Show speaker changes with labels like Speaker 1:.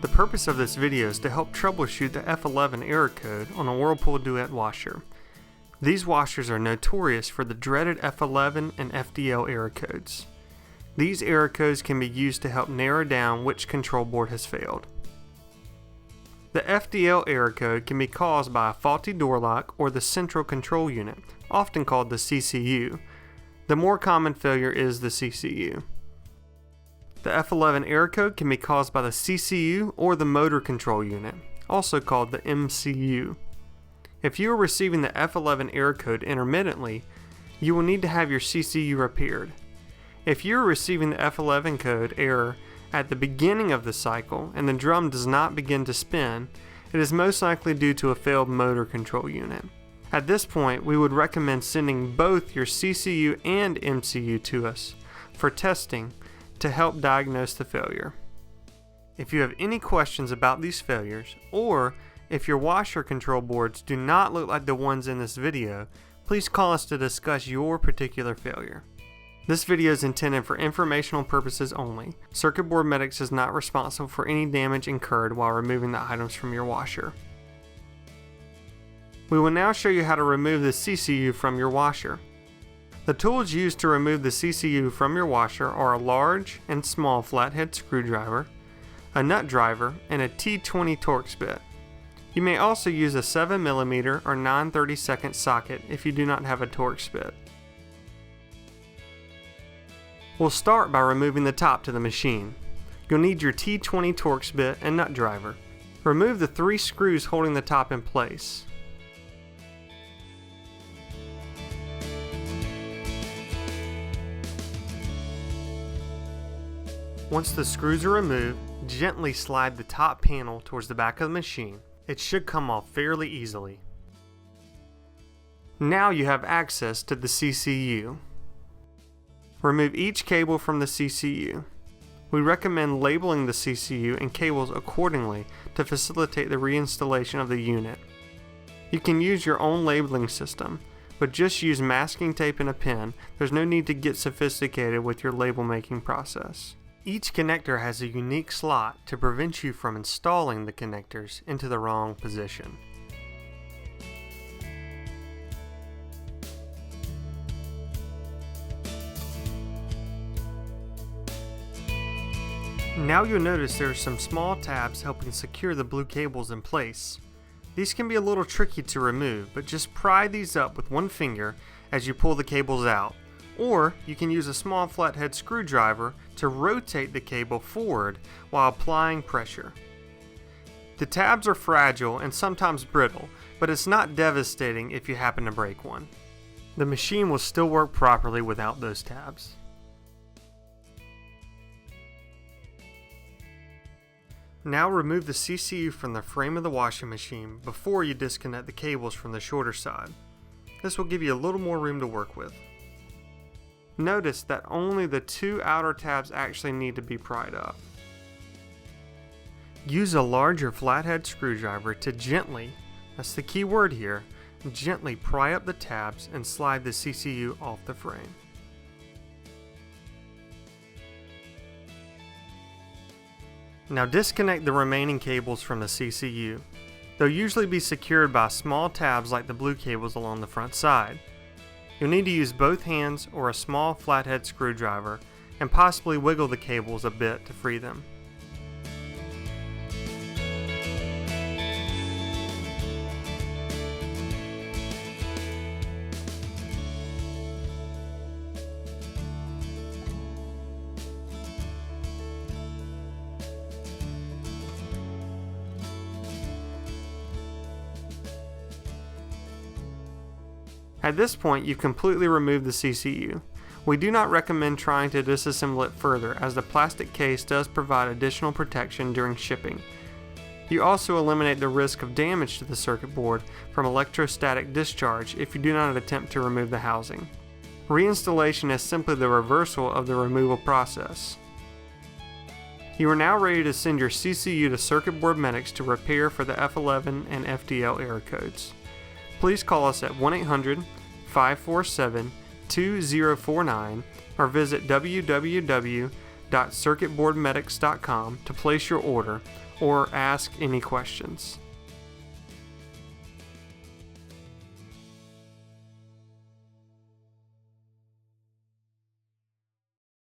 Speaker 1: The purpose of this video is to help troubleshoot the F11 error code on a Whirlpool Duet washer. These washers are notorious for the dreaded F11 and FDL error codes. These error codes can be used to help narrow down which control board has failed. The FDL error code can be caused by a faulty door lock or the central control unit, often called the CCU. The more common failure is the CCU. The F11 error code can be caused by the CCU or the motor control unit, also called the MCU. If you are receiving the F11 error code intermittently, you will need to have your CCU repaired. If you are receiving the F11 code error at the beginning of the cycle and the drum does not begin to spin, it is most likely due to a failed motor control unit. At this point, we would recommend sending both your CCU and MCU to us for testing to help diagnose the failure. If you have any questions about these failures, or if your washer control boards do not look like the ones in this video, please call us to discuss your particular failure. This video is intended for informational purposes only. Circuit Board Medics is not responsible for any damage incurred while removing the items from your washer. We will now show you how to remove the CCU from your washer. The tools used to remove the CCU from your washer are a large and small flathead screwdriver, a nut driver, and a T20 Torx bit. You may also use a 7mm or 9/32 socket if you do not have a Torx bit. We'll start by removing the top to the machine. You'll need your T20 Torx bit and nut driver. Remove the 3 screws holding the top in place. Once the screws are removed, gently slide the top panel towards the back of the machine. It should come off fairly easily. Now you have access to the CCU. Remove each cable from the CCU. We recommend labeling the CCU and cables accordingly to facilitate the reinstallation of the unit. You can use your own labeling system, but just use masking tape and a pen. There's no need to get sophisticated with your label making process. Each connector has a unique slot to prevent you from installing the connectors into the wrong position. Now you'll notice there are some small tabs helping secure the blue cables in place. These can be a little tricky to remove, but just pry these up with one finger as you pull the cables out. Or you can use a small flathead screwdriver to rotate the cable forward while applying pressure. The tabs are fragile and sometimes brittle, but it's not devastating if you happen to break one. The machine will still work properly without those tabs. Now remove the CCU from the frame of the washing machine before you disconnect the cables from the shorter side. This will give you a little more room to work with. Notice that only the 2 outer tabs actually need to be pried up. Use a larger flathead screwdriver to gently, that's the key word here, gently pry up the tabs and slide the CCU off the frame. Now disconnect the remaining cables from the CCU. They'll usually be secured by small tabs like the blue cables along the front side. You'll need to use both hands or a small flathead screwdriver and possibly wiggle the cables a bit to free them. At this point, you've completely removed the CCU. We do not recommend trying to disassemble it further, as the plastic case does provide additional protection during shipping. You also eliminate the risk of damage to the circuit board from electrostatic discharge if you do not attempt to remove the housing. Reinstallation is simply the reversal of the removal process. You are now ready to send your CCU to Circuit Board Medics to repair for the F11 and FDL error codes. Please call us at 1-800-547-2049 or visit www.circuitboardmedics.com to place your order, or ask any questions.